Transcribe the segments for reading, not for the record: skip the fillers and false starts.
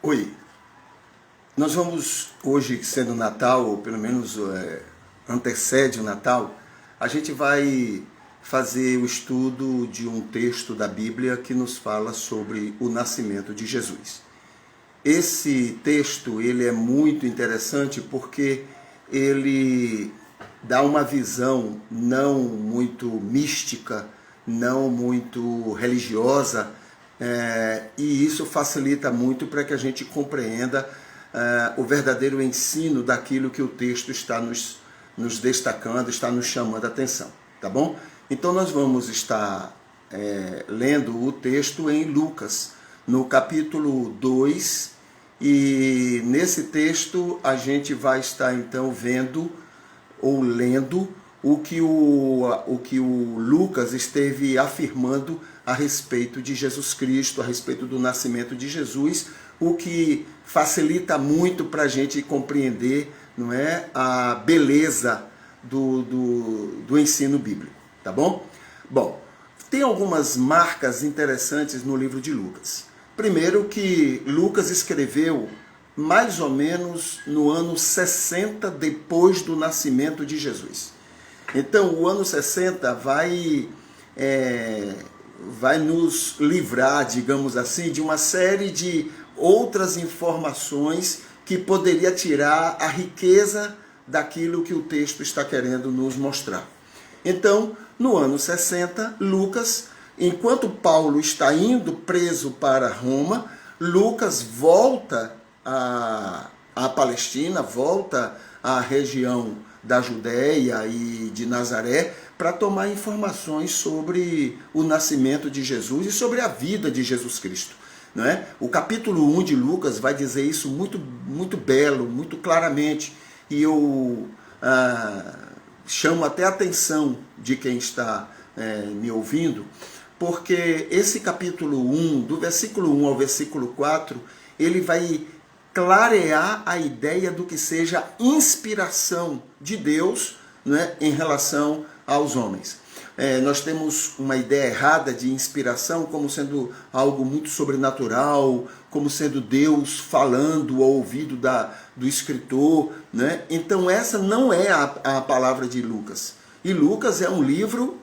Oi, nós vamos hoje, sendo Natal, ou pelo menos antecede o Natal, a gente vai fazer o estudo de um texto da Bíblia que nos fala sobre o nascimento de Jesus. Esse texto ele é muito interessante porque ele dá uma visão não muito mística, não muito religiosa, e isso facilita muito para que a gente compreenda o verdadeiro ensino daquilo que o texto está nos destacando, está nos chamando a atenção, tá bom? Então nós vamos estar lendo o texto em Lucas, no capítulo 2, e nesse texto a gente vai estar então vendo ou lendo o que o Lucas esteve afirmando a respeito de Jesus Cristo, a respeito do nascimento de Jesus, o que facilita muito para a gente compreender, não é, a beleza do ensino bíblico, tá bom? Bom, tem algumas marcas interessantes no livro de Lucas. Primeiro que Lucas escreveu mais ou menos no ano 60 depois do nascimento de Jesus. Então, o ano 60 vai nos livrar, digamos assim, de uma série de outras informações que poderia tirar a riqueza daquilo que o texto está querendo nos mostrar. Então, no ano 60, Lucas, enquanto Paulo está indo preso para Roma, Lucas volta à Palestina, volta à região da Judéia e de Nazaré para tomar informações sobre o nascimento de Jesus e sobre a vida de Jesus Cristo. Não é? O capítulo 1 de Lucas vai dizer isso muito, muito belo, muito claramente, e eu chamo até a atenção de quem está me ouvindo, porque esse capítulo 1, do versículo 1 ao versículo 4, ele vai clarear a ideia do que seja inspiração de Deus, né, em relação aos homens. Nós temos uma ideia errada de inspiração como sendo algo muito sobrenatural, como sendo Deus falando ao ouvido do escritor, né? Então essa não é a palavra de Lucas. E Lucas é um livro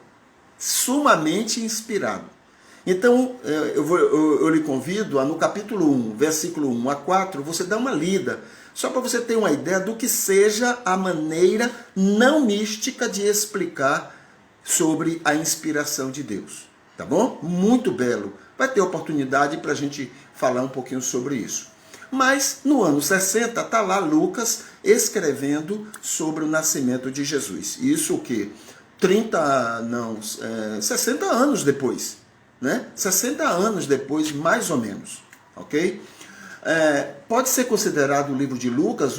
sumamente inspirado. Então, eu lhe convido a, no capítulo 1, versículo 1 a 4, você dá uma lida, só para você ter uma ideia do que seja a maneira não mística de explicar sobre a inspiração de Deus. Tá bom? Muito belo. Vai ter oportunidade para a gente falar um pouquinho sobre isso. Mas, no ano 60, está lá Lucas escrevendo sobre o nascimento de Jesus. Isso o quê? 60 anos depois. Né? 60 anos depois, mais ou menos, ok? Pode ser considerado o livro de Lucas,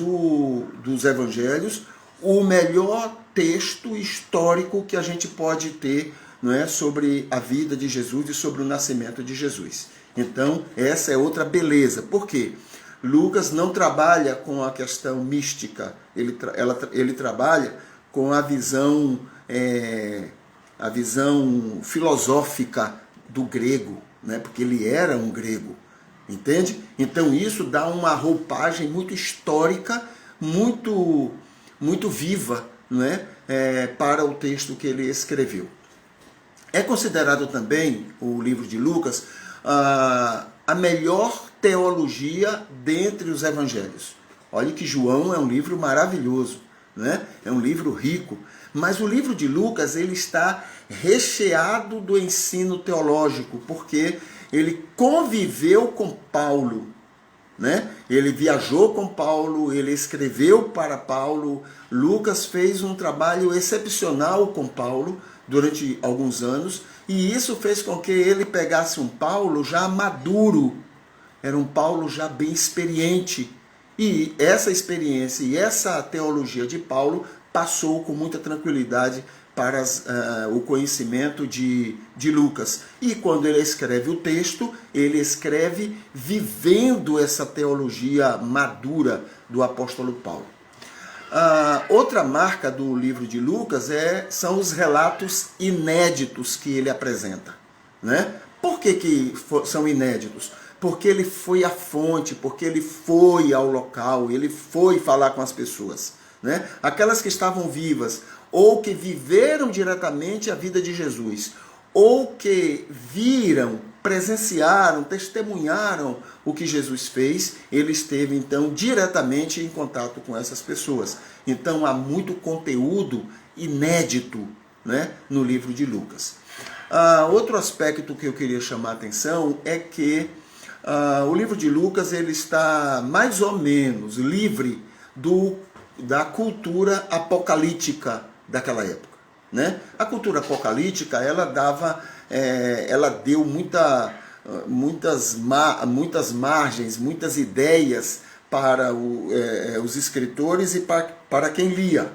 dos evangelhos, o melhor texto histórico que a gente pode ter, não é, sobre a vida de Jesus e sobre o nascimento de Jesus. Então, essa é outra beleza. Por quê? Lucas não trabalha com a questão mística, ele trabalha com a visão filosófica do grego, né? Porque ele era um grego, entende? Então isso dá uma roupagem muito histórica, muito, muito viva, né? Para o texto que ele escreveu. É considerado também, o livro de Lucas, a melhor teologia dentre os evangelhos. Olha que João é um livro maravilhoso, né? É um livro rico, mas o livro de Lucas ele está recheado do ensino teológico, porque ele conviveu com Paulo, né? Ele viajou com Paulo, ele escreveu para Paulo. Lucas fez um trabalho excepcional com Paulo durante alguns anos, e isso fez com que ele pegasse um Paulo já maduro, era um Paulo já bem experiente, e essa experiência e essa teologia de Paulo passou com muita tranquilidade para o conhecimento de Lucas. E quando ele escreve o texto, ele escreve vivendo essa teologia madura do apóstolo Paulo. Outra marca do livro de Lucas são os relatos inéditos que ele apresenta, né? Por que são inéditos? porque ele foi à fonte, porque ele foi ao local, ele foi falar com as pessoas, né? Aquelas que estavam vivas, ou que viveram diretamente a vida de Jesus, ou que viram, presenciaram, testemunharam o que Jesus fez, ele esteve então diretamente em contato com essas pessoas. Então há muito conteúdo inédito, né, no livro de Lucas. Outro aspecto que eu queria chamar a atenção é que o livro de Lucas ele está mais ou menos livre da cultura apocalíptica daquela época, né? A cultura apocalíptica ela deu muitas margens, muitas ideias para os escritores e para quem lia,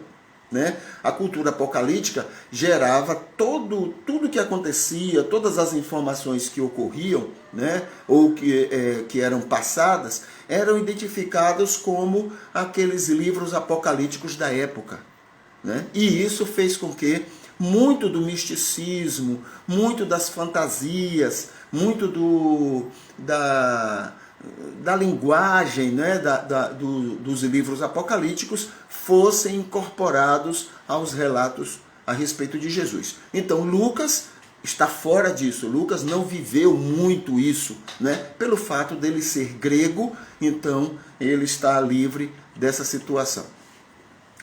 né? A cultura apocalíptica gerava tudo que acontecia, todas as informações que ocorriam, né? Ou que eram passadas, eram identificadas como aqueles livros apocalípticos da época, né? E isso fez com que muito do misticismo, muito das fantasias, muito da linguagem, né, dos livros apocalípticos fossem incorporados aos relatos a respeito de Jesus. Então Lucas está fora disso. Lucas não viveu muito isso, né? Pelo fato dele ser grego, então ele está livre dessa situação.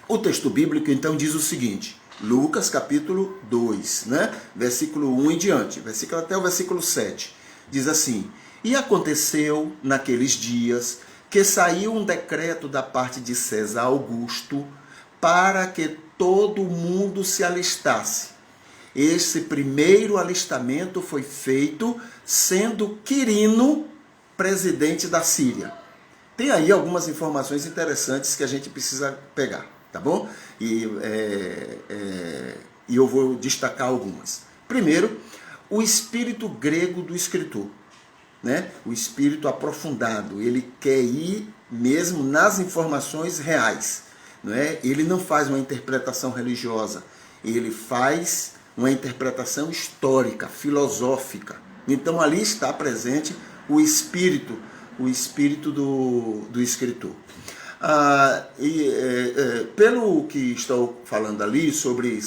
O texto bíblico então diz o seguinte, Lucas capítulo 2, né? Versículo 1 em diante, até o versículo 7, diz assim: E aconteceu naqueles dias que saiu um decreto da parte de César Augusto para que todo mundo se alistasse. Esse primeiro alistamento foi feito sendo Quirino presidente da Síria. Tem aí algumas informações interessantes que a gente precisa pegar, tá bom? E eu vou destacar algumas. Primeiro, o espírito grego do escritor, né? O espírito aprofundado, ele quer ir mesmo nas informações reais, não é? Ele não faz uma interpretação religiosa, ele faz uma interpretação histórica, filosófica. Então ali está presente o espírito do escritor. Pelo que estou falando ali sobre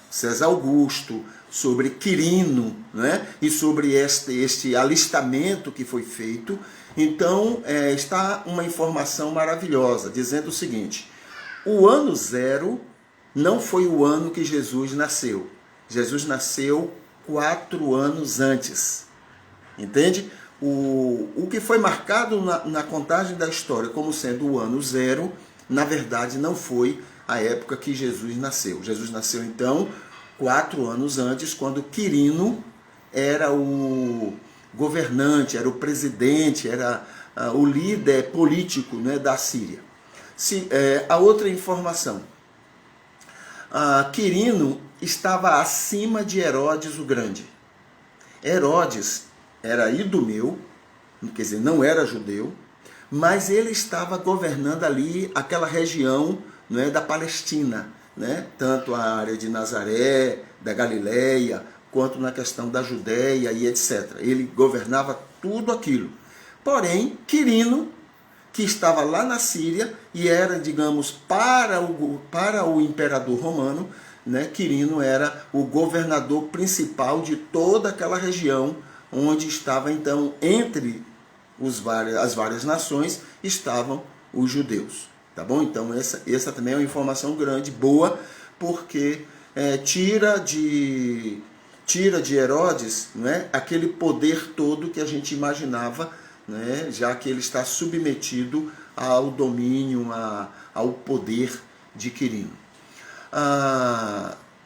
César Augusto, sobre Quirino, né? E sobre este alistamento que foi feito, então está uma informação maravilhosa, dizendo o seguinte: o ano 0 não foi o ano que Jesus nasceu. Jesus nasceu 4 anos antes. Entende? O que foi marcado na contagem da história como sendo o ano 0, na verdade não foi a época que Jesus nasceu. Jesus nasceu então 4 anos antes, quando Quirino era o governante, era o presidente, era o líder político, né, da Síria. A outra informação, Quirino estava acima de Herodes o Grande. Herodes era idumeu, quer dizer, não era judeu, mas ele estava governando ali aquela região, né, da Palestina, né, tanto a área de Nazaré, da Galileia, quanto na questão da Judéia e etc. Ele governava tudo aquilo. Porém, Quirino, que estava lá na Síria e era, digamos, para o imperador romano, né, Quirino era o governador principal de toda aquela região, onde estava então, entre as várias nações, estavam os judeus. Tá bom? Então essa também é uma informação grande, boa, porque tira de Herodes, né, aquele poder todo que a gente imaginava, né, já que ele está submetido ao domínio, ao poder de Quirino.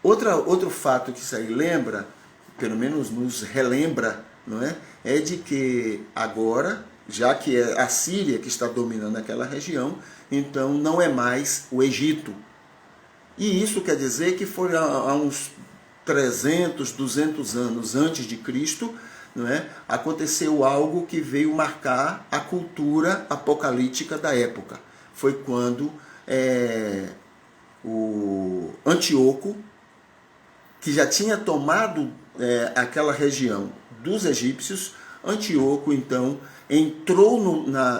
Outro fato que isso aí lembra, pelo menos nos relembra, não é de que agora, já que é a Síria que está dominando aquela região, então não é mais o Egito. E isso quer dizer que foi há uns 300, 200 anos antes de Cristo, não é? Aconteceu algo que veio marcar a cultura apocalíptica da época. Foi quando o Antíoco, que já tinha tomado aquela região dos egípcios, Antíoco, então, entrou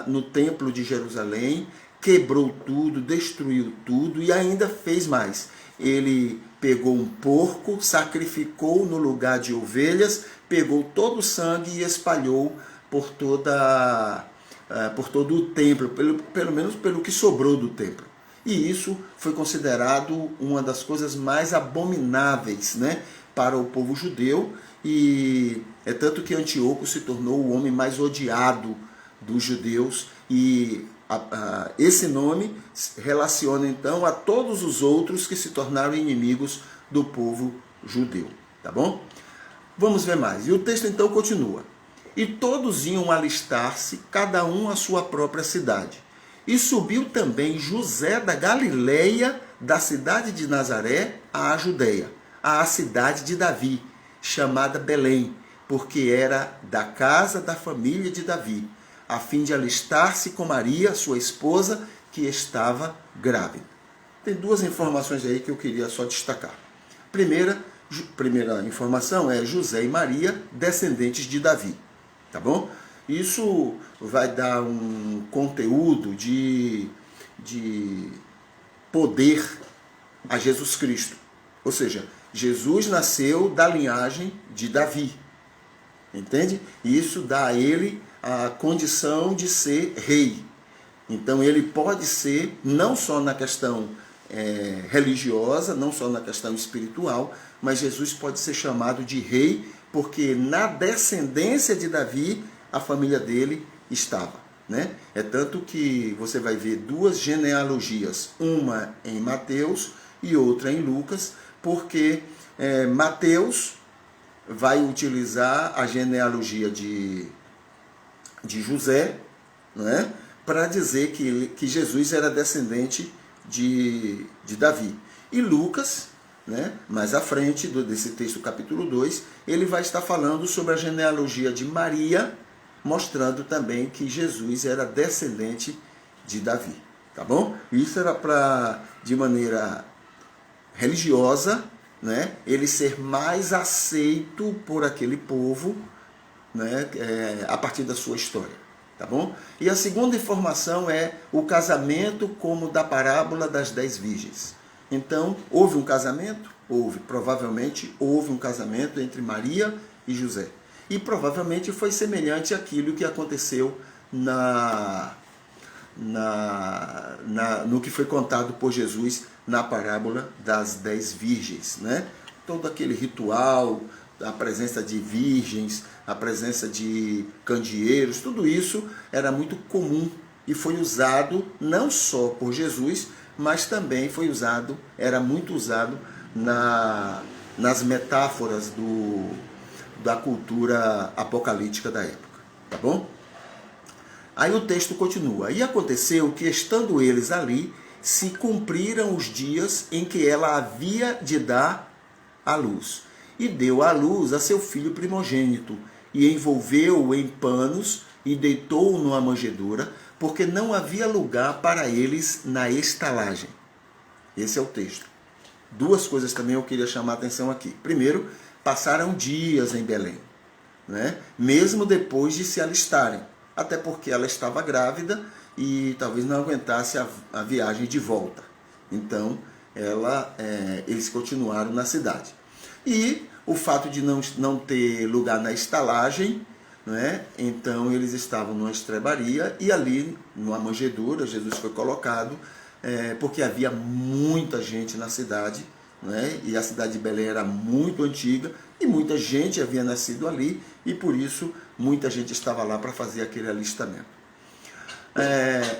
no templo de Jerusalém, quebrou tudo, destruiu tudo e ainda fez mais. Ele pegou um porco, sacrificou no lugar de ovelhas, pegou todo o sangue e espalhou por todo o templo, pelo menos pelo que sobrou do templo. E isso foi considerado uma das coisas mais abomináveis, né, para o povo judeu, e é tanto que Antíoco se tornou o homem mais odiado dos judeus, e esse nome relaciona então a todos os outros que se tornaram inimigos do povo judeu, tá bom? Vamos ver mais. E o texto então continua. E todos iam alistar-se, cada um à sua própria cidade. E subiu também José da Galileia, da cidade de Nazaré, à Judeia, à cidade de Davi, chamada Belém, porque era da casa da família de Davi, a fim de alistar-se com Maria, sua esposa, que estava grávida. Tem duas informações aí que eu queria só destacar. Primeira informação é José e Maria, descendentes de Davi, tá bom? Isso vai dar um conteúdo de poder a Jesus Cristo. Ou seja, Jesus nasceu da linhagem de Davi. Entende? E isso dá a ele a condição de ser rei. Então ele pode ser, não só na questão religiosa, não só na questão espiritual, mas Jesus pode ser chamado de rei, porque na descendência de Davi, a família dele estava, né? É tanto que você vai ver duas genealogias, uma em Mateus e outra em Lucas, porque Mateus vai utilizar a genealogia de José, né, para dizer que Jesus era descendente de Davi. E Lucas, né, mais à frente desse texto, capítulo 2, ele vai estar falando sobre a genealogia de Maria, mostrando também que Jesus era descendente de Davi, tá bom? Isso era para, de maneira religiosa, né, ele ser mais aceito por aquele povo, né, a partir da sua história, tá bom? E a segunda informação é o casamento como da parábola das 10 virgens. Então, houve um casamento? Houve, provavelmente houve um casamento entre Maria e José. E provavelmente foi semelhante àquilo que aconteceu no que foi contado por Jesus na parábola das 10 virgens, né? Todo aquele ritual, a presença de virgens, a presença de candeeiros, tudo isso era muito comum e foi usado não só por Jesus, mas também era muito usado nas metáforas da cultura apocalíptica da época, tá bom? Aí o texto continua. E aconteceu que, estando eles ali, se cumpriram os dias em que ela havia de dar à luz. E deu à luz a seu filho primogênito, e envolveu-o em panos, e deitou-o numa manjedoura, porque não havia lugar para eles na estalagem. Esse é o texto. Duas coisas também eu queria chamar a atenção aqui. Primeiro, passaram dias em Belém, né? Mesmo depois de se alistarem, até porque ela estava grávida e talvez não aguentasse a viagem de volta. Então, eles continuaram na cidade. E o fato de não ter lugar na estalagem, né? Então eles estavam numa estrebaria e ali, numa manjedoura, Jesus foi colocado, porque havia muita gente na cidade, né? E a cidade de Belém era muito antiga e muita gente havia nascido ali e por isso muita gente estava lá para fazer aquele alistamento.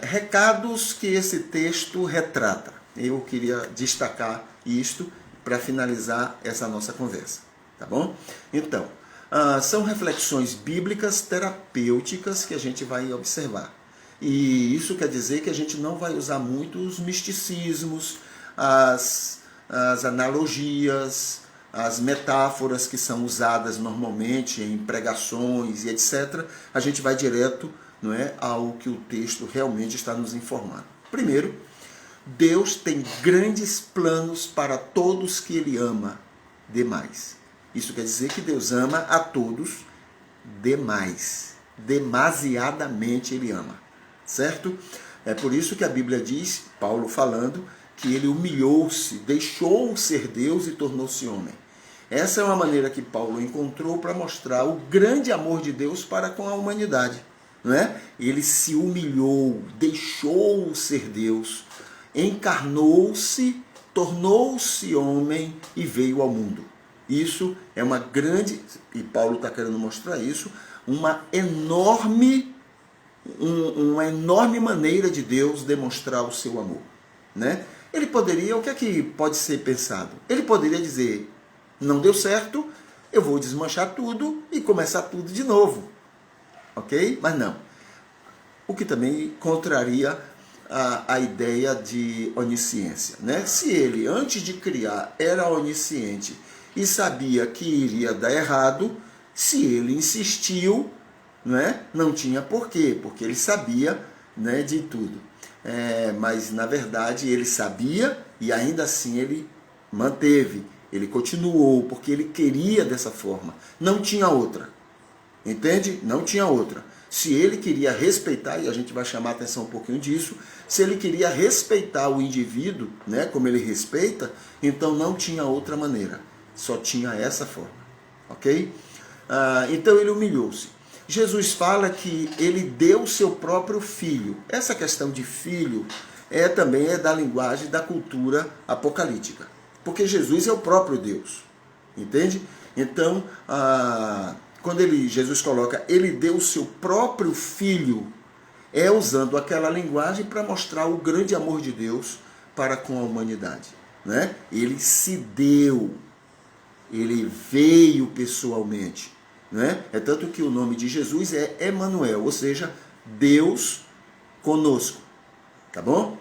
Recados que esse texto retrata. Eu queria destacar isto para finalizar essa nossa conversa, tá bom? Então, são reflexões bíblicas terapêuticas que a gente vai observar. E isso quer dizer que a gente não vai usar muito os misticismos, as analogias, as metáforas que são usadas normalmente em pregações e etc. A gente vai direto, não é, ao que o texto realmente está nos informando. Primeiro, Deus tem grandes planos para todos que Ele ama demais. Isso quer dizer que Deus ama a todos demais. Demasiadamente ele ama, certo? É por isso que a Bíblia diz, Paulo falando, que ele humilhou-se, deixou ser Deus e tornou-se homem. Essa é uma maneira que Paulo encontrou para mostrar o grande amor de Deus para com a humanidade. Não é? Ele se humilhou, deixou ser Deus, encarnou-se, tornou-se homem e veio ao mundo. Isso é uma grande, e Paulo está querendo mostrar isso, uma enorme maneira de Deus demonstrar o seu amor. Né? Ele poderia, o que é que pode ser pensado? Ele poderia dizer, não deu certo, eu vou desmanchar tudo e começar tudo de novo. Ok? Mas não. O que também contraria a ideia de onisciência. Né? Se ele, antes de criar, era onisciente e sabia que iria dar errado, se ele insistiu, né, não tinha porquê, porque ele sabia, né, de tudo. Mas, na verdade, ele sabia e ainda assim ele manteve, ele continuou, porque ele queria dessa forma. Não tinha outra. Entende? Não tinha outra. Se ele queria respeitar, e a gente vai chamar a atenção um pouquinho disso, se ele queria respeitar o indivíduo, né, como ele respeita, então não tinha outra maneira. Só tinha essa forma. Ok? Então ele humilhou-se. Jesus fala que ele deu o seu próprio filho. Essa questão de filho também é da linguagem da cultura apocalíptica. Porque Jesus é o próprio Deus. Entende? Então, quando Jesus coloca, ele deu o seu próprio filho, é usando aquela linguagem para mostrar o grande amor de Deus para com a humanidade. Né? Ele se deu, ele veio pessoalmente. Né? É tanto que o nome de Jesus é Emanuel, ou seja, Deus conosco. Tá bom?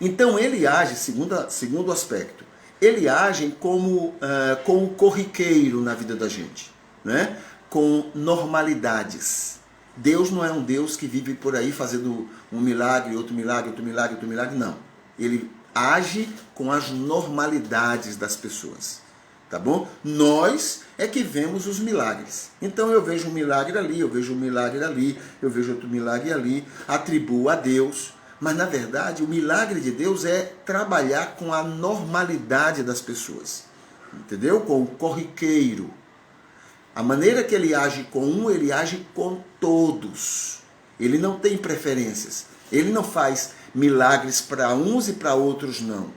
Então ele age, segundo aspecto, ele age como um corriqueiro na vida da gente. Né? Com normalidades. Deus não é um Deus que vive por aí fazendo um milagre, outro milagre, outro milagre, outro milagre, não. Ele age com as normalidades das pessoas. Tá bom? Nós é que vemos os milagres. Então eu vejo um milagre ali, eu vejo um milagre ali, eu vejo outro milagre ali, atribuo a Deus. Mas na verdade o milagre de Deus é trabalhar com a normalidade das pessoas. Entendeu? Com o corriqueiro. A maneira que ele age com um, ele age com todos. Ele não tem preferências. Ele não faz milagres para uns e para outros, não.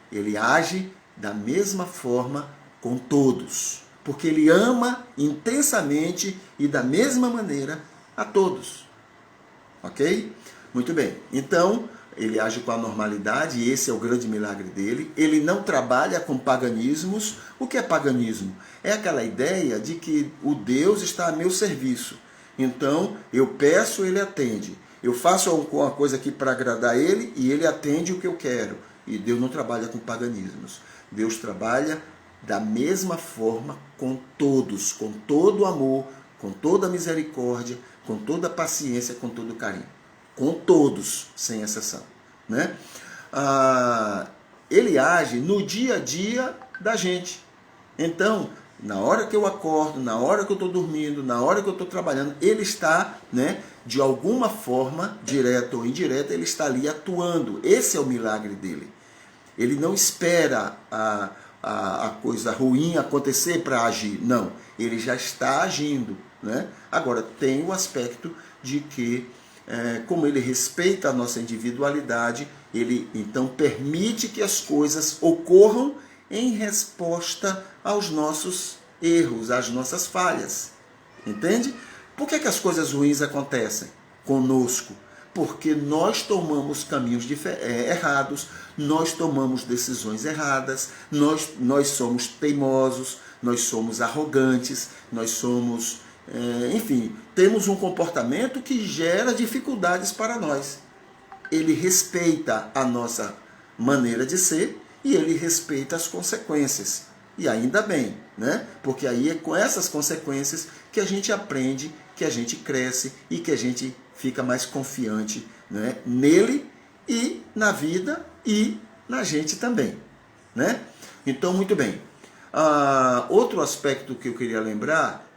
Ele age da mesma forma com todos. Porque ele ama intensamente e da mesma maneira a todos. Ok? Muito bem. Então, ele age com a normalidade e esse é o grande milagre dele. Ele não trabalha com paganismos. O que é paganismo? É aquela ideia de que o Deus está a meu serviço. Então, eu peço, ele atende. Eu faço alguma coisa aqui para agradar ele e ele atende o que eu quero. E Deus não trabalha com paganismos. Deus trabalha da mesma forma com todos, com todo o amor, com toda a misericórdia, com toda a paciência, com todo o carinho. Com todos, sem exceção. Né? Ele age no dia a dia da gente. Então, na hora que eu acordo, na hora que eu estou dormindo, na hora que eu estou trabalhando, ele está, né, de alguma forma, direta ou indireta, ele está ali atuando. Esse é o milagre dele. Ele não espera a coisa ruim acontecer para agir. Não, ele já está agindo. Né? Agora, tem o aspecto de que, como ele respeita a nossa individualidade, ele então permite que as coisas ocorram em resposta aos nossos erros, às nossas falhas. Entende? Por que as coisas ruins acontecem conosco? Porque nós tomamos caminhos errados, nós tomamos decisões erradas, nós somos teimosos, nós somos arrogantes, nós somos, enfim, temos um comportamento que gera dificuldades para nós. Ele respeita a nossa maneira de ser e ele respeita as consequências. E ainda bem, né? Porque aí é com essas consequências que a gente aprende, que a gente cresce e que a gente fica mais confiante, né, nele e na vida e na gente também. Né? Então, muito bem. Outro aspecto que eu queria lembrar,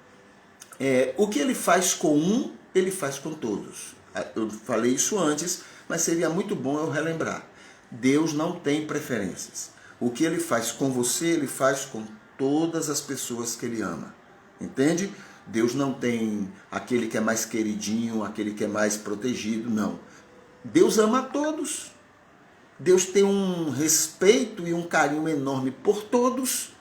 O que ele faz com um, ele faz com todos. Eu falei isso antes, mas seria muito bom eu relembrar. Deus não tem preferências. O que ele faz com você, ele faz com todas as pessoas que ele ama. Entende? Deus não tem aquele que é mais queridinho, aquele que é mais protegido, não. Deus ama a todos. Deus tem um respeito e um carinho enorme por todos.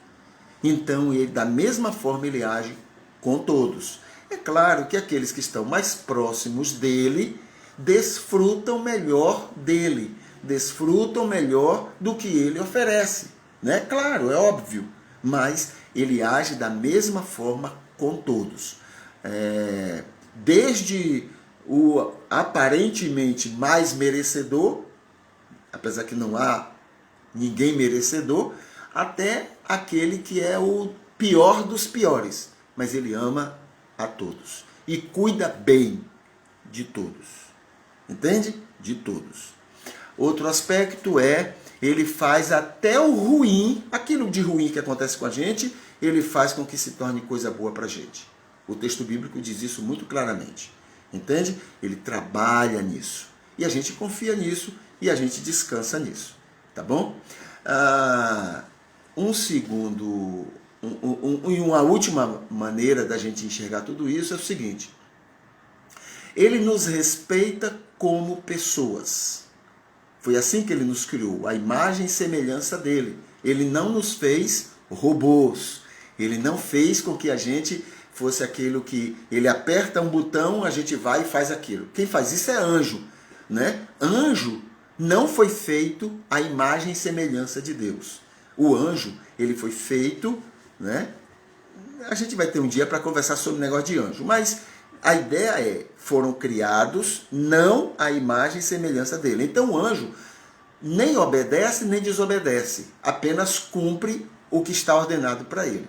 Então, ele, da mesma forma, ele age com todos. É claro que aqueles que estão mais próximos dele desfrutam melhor dele, desfrutam melhor do que ele oferece. Né? Claro, é óbvio, mas ele age da mesma forma com todos. Desde o aparentemente mais merecedor, apesar que não há ninguém merecedor, até aquele que é o pior dos piores. Mas ele ama a todos e cuida bem de todos. Entende? De todos. Outro aspecto ele faz até o ruim, aquilo de ruim que acontece com a gente, ele faz com que se torne coisa boa para a gente. O texto bíblico diz isso muito claramente. Entende? Ele trabalha nisso. E a gente confia nisso e a gente descansa nisso. Tá bom? E uma última maneira da gente enxergar tudo isso é o seguinte. Ele nos respeita como pessoas. Foi assim que ele nos criou, a imagem e semelhança dele. Ele não nos fez robôs. Ele não fez com que a gente fosse aquilo que ele aperta um botão, a gente vai e faz aquilo. Quem faz isso é anjo. Né? Anjo não foi feito à imagem e semelhança de Deus. O anjo, ele foi feito, né? A gente vai ter um dia para conversar sobre o negócio de anjo, mas a ideia foram criados não à imagem e semelhança dele. Então o anjo nem obedece nem desobedece, apenas cumpre o que está ordenado para ele.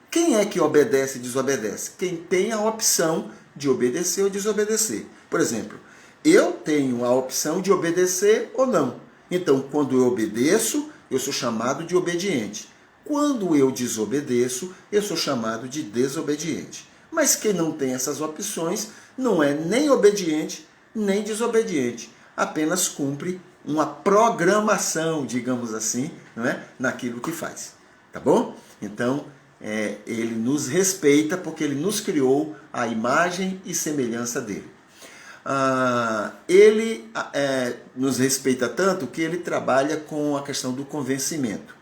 Quem é que obedece e desobedece? Quem tem a opção de obedecer ou desobedecer. Por exemplo, eu tenho a opção de obedecer ou não. Então, quando eu obedeço, eu sou chamado de obediente. Quando eu desobedeço, eu sou chamado de desobediente. Mas quem não tem essas opções não é nem obediente, nem desobediente. Apenas cumpre uma programação, digamos assim, não é? Naquilo que faz. Tá bom? Então, ele nos respeita porque ele nos criou à imagem e semelhança dele. Ele nos respeita tanto que ele trabalha com a questão do convencimento.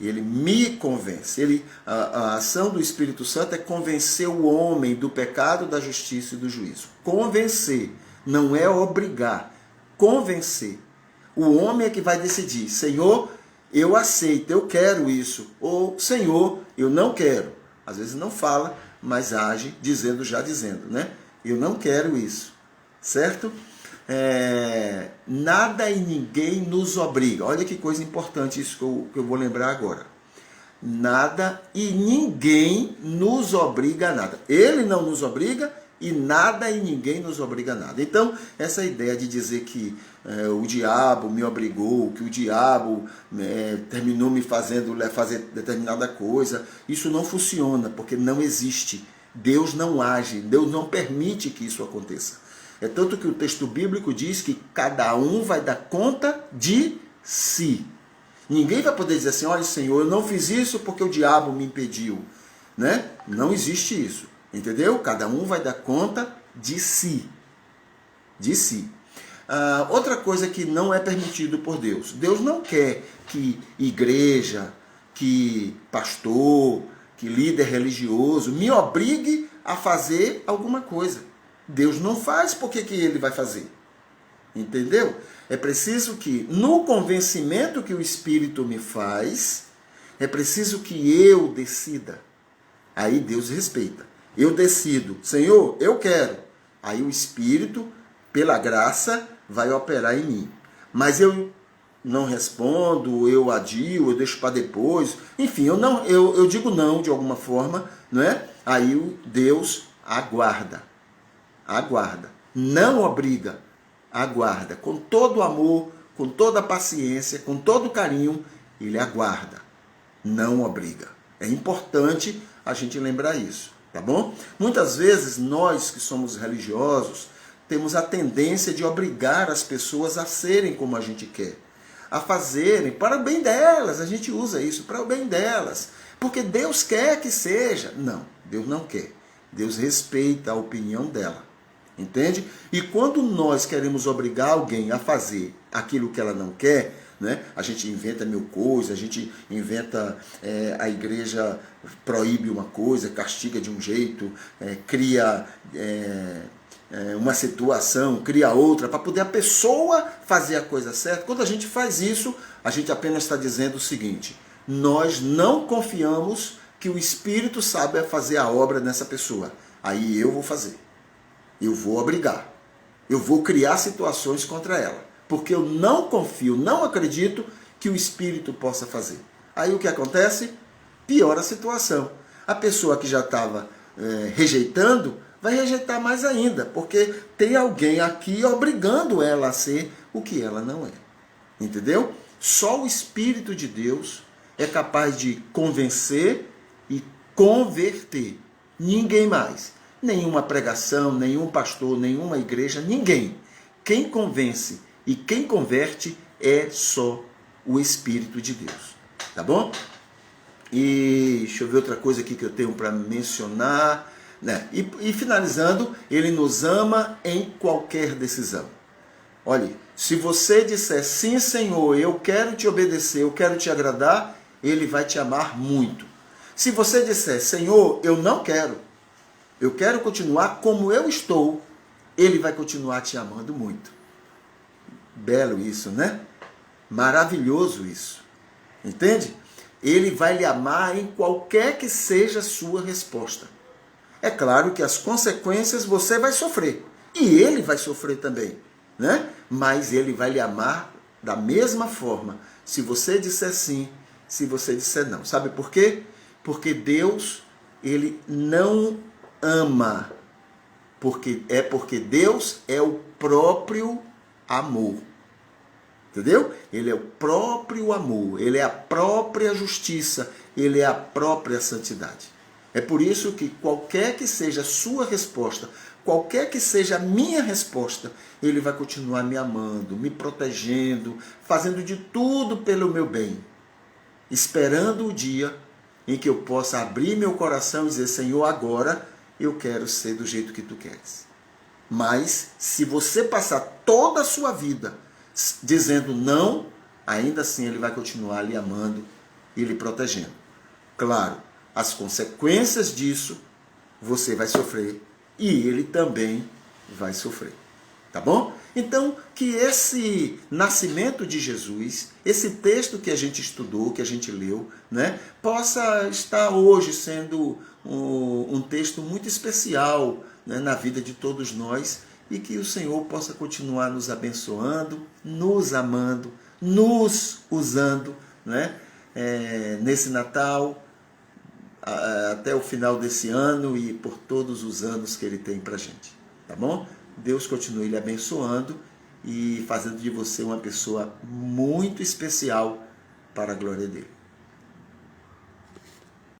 Ele me convence. A ação do Espírito Santo é convencer o homem do pecado, da justiça e do juízo. Convencer, não é obrigar. Convencer. O homem é que vai decidir. Senhor, eu aceito, eu quero isso. Ou, Senhor, eu não quero. Às vezes não fala, mas age dizendo, né? Eu não quero isso. Certo? Nada e ninguém nos obriga. Olha que coisa importante isso que eu vou lembrar agora. Nada e ninguém nos obriga a nada. Ele não nos obriga e nada e ninguém nos obriga a nada. Então, essa ideia de dizer que o diabo me obrigou, que o diabo terminou me fazendo fazer determinada coisa, isso não funciona, porque não existe. Deus não age, Deus não permite que isso aconteça. É tanto que o texto bíblico diz que cada um vai dar conta de si. Ninguém vai poder dizer assim, olha, Senhor, eu não fiz isso porque o diabo me impediu. Né? Não existe isso. Entendeu? Cada um vai dar conta de si. De si. Outra coisa que não é permitido por Deus. Deus não quer que igreja, que pastor, que líder religioso me obrigue a fazer alguma coisa. Deus não faz, por que ele vai fazer? Entendeu? É preciso que, no convencimento que o Espírito me faz, é preciso que eu decida. Aí Deus respeita. Eu decido, Senhor, eu quero. Aí o Espírito, pela graça, vai operar em mim. Mas eu não respondo, eu adio, eu deixo para depois. Enfim, eu digo não de alguma forma, não é? Aí o Deus aguarda. Aguarda. Não obriga. Aguarda. Com todo amor, com toda paciência, com todo carinho, ele aguarda. Não obriga. É importante a gente lembrar isso. tá bom? Muitas vezes nós que somos religiosos temos a tendência de obrigar as pessoas a serem como a gente quer, a fazerem para o bem delas. A gente usa isso para o bem delas, porque Deus quer que seja. Não, Deus não quer. Deus respeita a opinião dela, entende? E quando nós queremos obrigar alguém a fazer aquilo que ela não quer, né? A gente inventa mil coisas, a gente inventa, a igreja proíbe uma coisa, castiga de um jeito, cria uma situação, cria outra, para poder a pessoa fazer a coisa certa. Quando a gente faz isso, a gente apenas está dizendo o seguinte: nós não confiamos que o Espírito sabe fazer a obra nessa pessoa. Aí eu vou fazer, eu vou obrigar, eu vou criar situações contra ela, porque eu não confio, não acredito que o Espírito possa fazer. Aí o que acontece? Piora a situação. A pessoa que já estava rejeitando, vai rejeitar mais ainda, porque tem alguém aqui obrigando ela a ser o que ela não é. Entendeu? Só o Espírito de Deus é capaz de convencer e converter. Ninguém mais. Nenhuma pregação, nenhum pastor, nenhuma igreja, ninguém. Quem convence e quem converte é só o Espírito de Deus. Tá bom? E deixa eu ver outra coisa aqui que eu tenho para mencionar. Né? E finalizando, ele nos ama em qualquer decisão. Olha, se você disser sim, Senhor, eu quero te obedecer, eu quero te agradar, ele vai te amar muito. Se você disser, Senhor, eu não quero, eu quero continuar como eu estou, ele vai continuar te amando muito. Belo isso, né? Maravilhoso isso. Entende? Ele vai lhe amar em qualquer que seja a sua resposta. É claro que as consequências você vai sofrer. E ele vai sofrer também, né? Mas ele vai lhe amar da mesma forma, se você disser sim, se você disser não. Sabe por quê? Porque Deus, ele não ama. Porque Deus é o próprio amor. Entendeu? Ele é o próprio amor, ele é a própria justiça, ele é a própria santidade. É por isso que qualquer que seja a sua resposta, qualquer que seja a minha resposta, ele vai continuar me amando, me protegendo, fazendo de tudo pelo meu bem, esperando o dia em que eu possa abrir meu coração e dizer, Senhor, agora eu quero ser do jeito que tu queres. Mas se você passar toda a sua vida dizendo não, ainda assim ele vai continuar lhe amando e lhe protegendo. Claro, as consequências disso você vai sofrer e ele também vai sofrer. Tá bom? Então, que esse nascimento de Jesus, esse texto que a gente estudou, que a gente leu, né, possa estar hoje sendo um texto muito especial, né, na vida de todos nós, e que o Senhor possa continuar nos abençoando, nos amando, nos usando, né, nesse Natal, até o final desse ano e por todos os anos que Ele tem para a gente. Tá bom? Deus continue lhe abençoando e fazendo de você uma pessoa muito especial para a glória dEle.